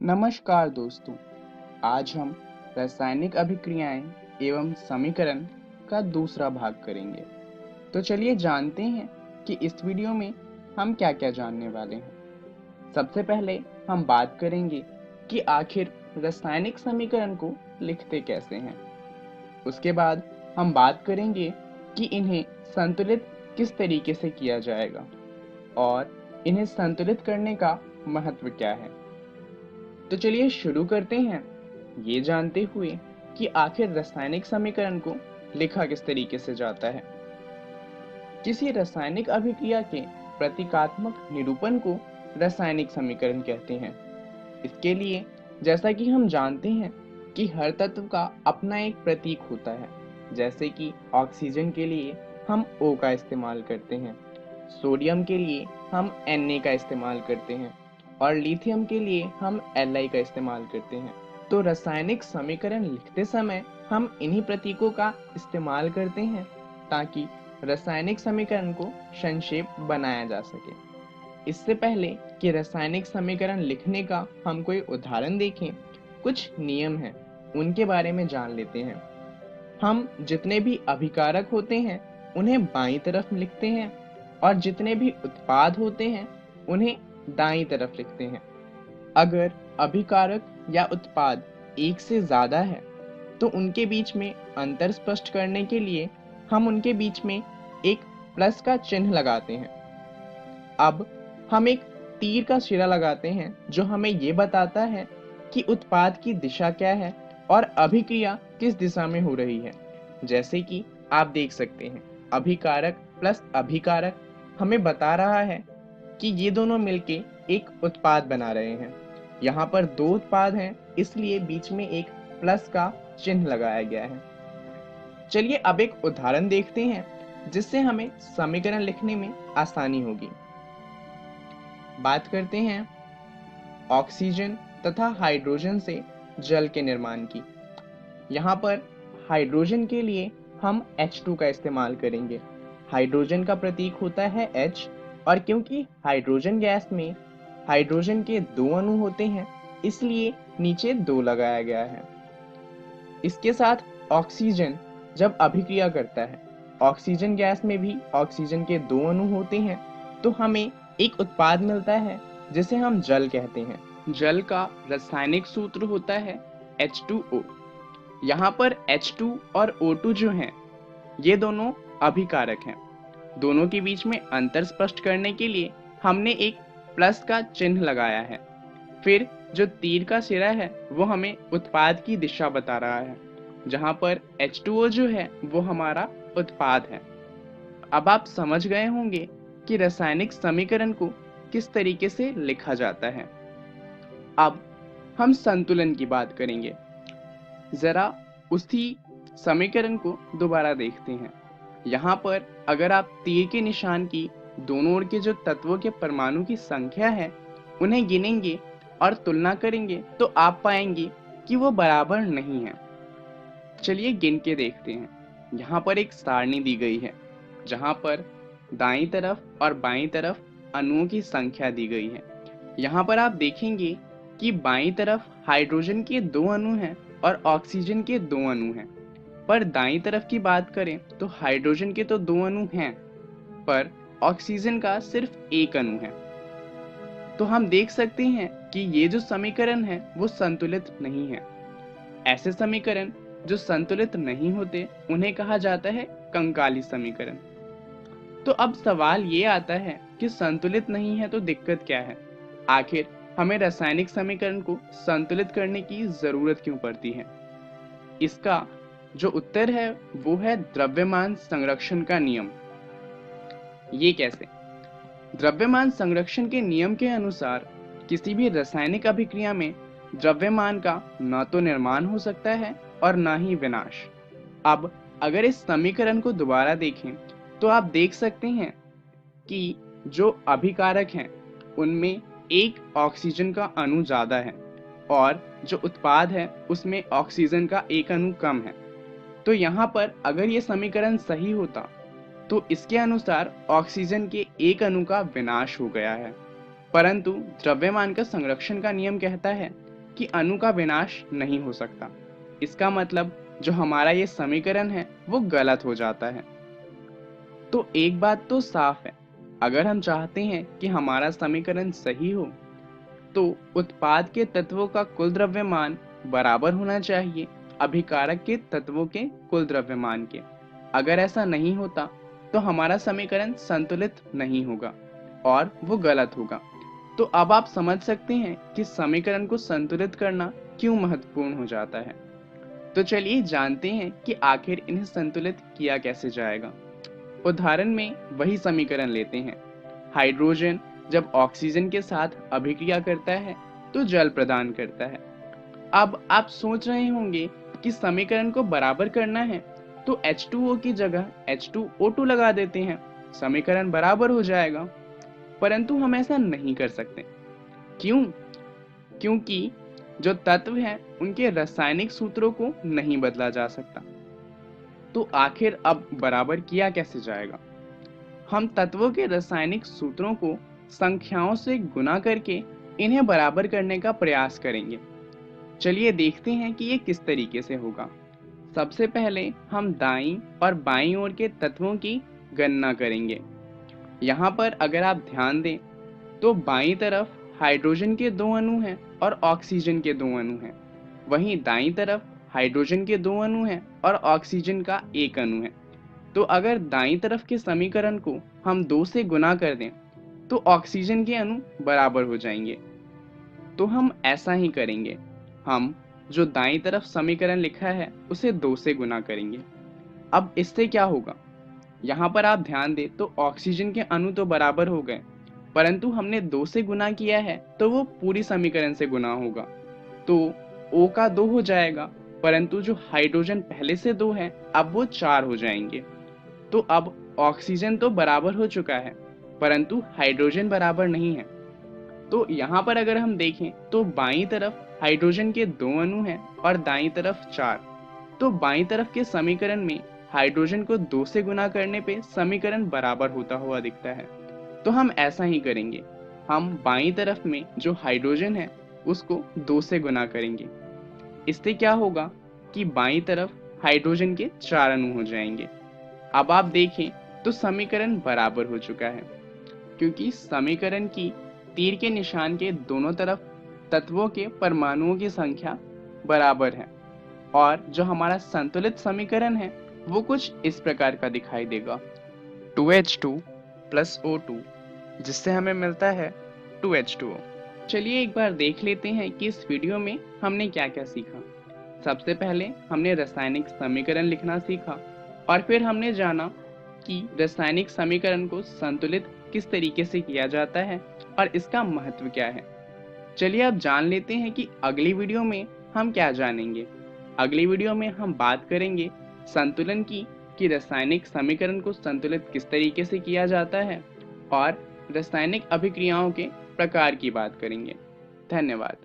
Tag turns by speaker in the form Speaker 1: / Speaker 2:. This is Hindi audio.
Speaker 1: नमस्कार दोस्तों, आज हम रासायनिक अभिक्रियाएं एवं समीकरण का दूसरा भाग करेंगे। तो चलिए जानते हैं कि इस वीडियो में हम क्या-क्या जानने वाले हैं। सबसे पहले हम बात करेंगे कि आखिर रासायनिक समीकरण को लिखते कैसे हैं। उसके बाद हम बात करेंगे कि इन्हें संतुलित किस तरीके से किया जाएगा और इन्हें संतुलित करने का महत्व क्या है। तो चलिए शुरू करते हैं ये जानते हुए कि आखिर रासायनिक समीकरण को लिखा किस तरीके से जाता है। किसी रासायनिक अभिक्रिया के प्रतीकात्मक निरूपण को रासायनिक समीकरण कहते हैं। इसके लिए जैसा कि हम जानते हैं कि हर तत्व का अपना एक प्रतीक होता है। जैसे कि ऑक्सीजन के लिए हम O का इस्तेमाल करते हैं, सोडियम के लिए हम Na का इस्तेमाल करते हैं और लिथियम के लिए हम Li का इस्तेमाल करते हैं। तो रासायनिक समीकरण लिखते समय हम इन्हीं प्रतीकों का इस्तेमाल करते हैं ताकि रासायनिक समीकरण को संक्षेप बनाया जा सके। इससे पहले कि रासायनिक समीकरण लिखने का हम कोई उदाहरण देखें, कुछ नियम हैं, उनके बारे में जान लेते हैं। हम जितने भी अभिकारक होते हैं उन्हें बाईं तरफ लिखते हैं और जितने भी उत्पाद होते हैं उन्हें दाईं तरफ लिखते हैं। अगर अभिकारक या उत्पाद एक से ज्यादा है तो उनके बीच में अंतर स्पष्ट करने के लिए हम उनके बीच में एक प्लस का चिन्ह लगाते हैं। अब हम एक तीर का सिरा लगाते हैं जो हमें ये बताता है कि उत्पाद की दिशा क्या है और अभिक्रिया किस दिशा में हो रही है। जैसे कि आप देख सकते हैं, अभिकारक प्लस अभिकारक हमें बता रहा है कि ये दोनों मिलके एक उत्पाद बना रहे हैं। यहाँ पर दो उत्पाद हैं, इसलिए बीच में एक प्लस का चिन्ह लगाया गया है। चलिए अब एक उदाहरण देखते हैं जिससे हमें समीकरण लिखने में आसानी होगी। बात करते हैं ऑक्सीजन तथा हाइड्रोजन से जल के निर्माण की। यहाँ पर हाइड्रोजन के लिए हम H2 का इस्तेमाल करेंगे। हाइड्रोजन का प्रतीक होता है H और क्योंकि हाइड्रोजन गैस में हाइड्रोजन के दो अणु होते हैं इसलिए नीचे 2 लगाया गया है। इसके साथ ऑक्सीजन जब अभिक्रिया करता है, ऑक्सीजन गैस में भी ऑक्सीजन के 2 अणु होते हैं तो हमें एक उत्पाद मिलता है जिसे हम जल कहते हैं। जल का रासायनिक सूत्र होता है H2O। यहाँ पर H2 और O2 जो हैं ये दोनों अभिकारक हैं। दोनों के बीच में अंतर स्पष्ट करने के लिए हमने एक प्लस का चिन्ह लगाया है। फिर जो तीर का सिरा है वो हमें उत्पाद की दिशा बता रहा है, जहाँ पर H2O जो है वो हमारा उत्पाद है। अब आप समझ गए होंगे कि रासायनिक समीकरण को किस तरीके से लिखा जाता है। अब हम संतुलन की बात करेंगे। जरा उसी समीकरण को दोबारा देखते हैं। यहाँ पर अगर आप तीर के निशान की दोनों ओर के जो तत्वों के परमाणु की संख्या है उन्हें गिनेंगे और तुलना करेंगे तो आप पाएंगे कि वो बराबर नहीं है। चलिए गिन के देखते हैं। यहाँ पर एक सारणी दी गई है जहाँ पर दाईं तरफ और बाईं तरफ अणुओं की संख्या दी गई है। यहाँ पर आप देखेंगे कि बाईं तरफ हाइड्रोजन के 2 अणु हैं और ऑक्सीजन के 2 अणु हैं। पर दाईं तरफ की बात करें तो हाइड्रोजन के तो 2 अणु हैं पर ऑक्सीजन का सिर्फ 1 अणु है। तो हम देख सकते हैं कि ये जो समीकरण है वो संतुलित नहीं है। ऐसे समीकरण जो संतुलित नहीं होते उन्हें कहा जाता है कंकाली समीकरण। तो अब सवाल ये आता है कि संतुलित नहीं है तो दिक्कत क्या है? आखिर हमें रासायनिक समीकरण को संतुलित करने की जरूरत क्यों पड़ती है? इसका जो उत्तर है वो है द्रव्यमान संरक्षण का नियम। ये कैसे? द्रव्यमान संरक्षण के नियम के अनुसार किसी भी रासायनिक अभिक्रिया में द्रव्यमान का न तो निर्माण हो सकता है और न ही विनाश। अब अगर इस समीकरण को दोबारा देखें तो आप देख सकते हैं कि जो अभिकारक हैं उनमें एक ऑक्सीजन का अणु ज्यादा है और जो उत्पाद है उसमें ऑक्सीजन का एक अणु कम है। तो यहाँ पर अगर ये समीकरण सही होता तो इसके अनुसार ऑक्सीजन के एक अणु का विनाश हो गया है। परंतु द्रव्यमान का संरक्षण का नियम कहता है कि अणु का विनाश नहीं हो सकता। इसका मतलब जो हमारा ये समीकरण है वो गलत हो जाता है। तो एक बात तो साफ है, अगर हम चाहते हैं कि हमारा समीकरण सही हो तो उत्पाद के तत्वों का कुल द्रव्यमान बराबर होना चाहिए अभिकारक के तत्वों के कुल द्रव्यमान के। अगर ऐसा नहीं होता तो हमारा समीकरण संतुलित नहीं होगा और वो गलत होगा। तो अब आप समझ सकते हैं कि समीकरण को संतुलित करना क्यों महत्वपूर्ण हो जाता है। तो चलिए जानते हैं कि आखिर इन्हें संतुलित किया कैसे जाएगा। उदाहरण में वही समीकरण लेते हैं। हाइड्रोजन जब ऑक्सीजन के साथ अभिक्रिया करता है तो जल प्रदान करता है। अब आप सोच रहे होंगे कि समीकरण को बराबर करना है तो H2O की जगह H2O2 लगा देते हैं, समीकरण बराबर हो जाएगा। परंतु हम ऐसा नहीं कर सकते। क्यों? क्योंकि जो तत्व हैं उनके रासायनिक सूत्रों को नहीं बदला जा सकता। तो आखिर अब बराबर किया कैसे जाएगा? हम तत्वों के रासायनिक सूत्रों को संख्याओं से गुणा करके इन्हें बराबर करने का प्रयास करेंगे। चलिए देखते हैं कि ये किस तरीके से होगा। सबसे पहले हम दाईं और बाईं ओर के तत्वों की गणना करेंगे। यहाँ पर अगर आप ध्यान दें तो बाईं तरफ हाइड्रोजन के 2 अणु हैं और ऑक्सीजन के 2 अणु हैं। वहीं दाईं तरफ हाइड्रोजन के 2 अणु हैं और ऑक्सीजन का 1 अणु है। तो अगर दाईं तरफ के समीकरण को हम 2 से गुणा कर दें तो ऑक्सीजन के अणु बराबर हो जाएंगे। तो हम ऐसा ही करेंगे। हम जो दाईं तरफ समीकरण लिखा है उसे 2 से गुणा करेंगे। अब इससे क्या होगा? यहाँ पर आप ध्यान दें तो ऑक्सीजन के अणु तो बराबर हो गए, परंतु हमने 2 से गुणा किया है तो वो पूरी समीकरण से गुणा होगा। तो O का 2 हो जाएगा, परंतु जो हाइड्रोजन पहले से 2 है अब वो 4 हो जाएंगे। तो अब ऑक्सीजन तो बराबर हो चुका है, परंतु हाइड्रोजन बराबर नहीं है। तो यहाँ पर अगर हम देखें तो बाईं तरफ हाइड्रोजन के 2 अणु हैं और दाईं तरफ 4। तो बाईं तरफ के समीकरण में हाइड्रोजन को 2 से गुणा करने पे समीकरण बराबर होता हुआ दिखता है। तो हम ऐसा ही करेंगे। हम बाईं तरफ में जो हाइड्रोजन है उसको 2 से गुणा करेंगे। इससे क्या होगा कि बाईं तरफ हाइड्रोजन के 4 अणु हो जाएंगे। अब आप देखें तो समीकरण बराबर हो चुका है, क्योंकि समीकरण की तीर के निशान के दोनों तरफ तत्वों के परमाणुओं की संख्या बराबर है और जो हमारा संतुलित समीकरण है वो कुछ इस प्रकार का दिखाई देगा। 2H2 प्लस O2, जिससे हमें मिलता है 2H2O। चलिए एक बार देख लेते हैं कि इस वीडियो में हमने क्या क्या सीखा। सबसे पहले हमने रासायनिक समीकरण लिखना सीखा और फिर हमने जाना कि रासायनिक समीकरण को संतुलित किस तरीके से किया जाता है और इसका महत्व क्या है। चलिए अब जान लेते हैं कि अगली वीडियो में हम क्या जानेंगे। अगली वीडियो में हम बात करेंगे संतुलन की, कि रासायनिक समीकरण को संतुलित किस तरीके से किया जाता है और रासायनिक अभिक्रियाओं के प्रकार की बात करेंगे। धन्यवाद।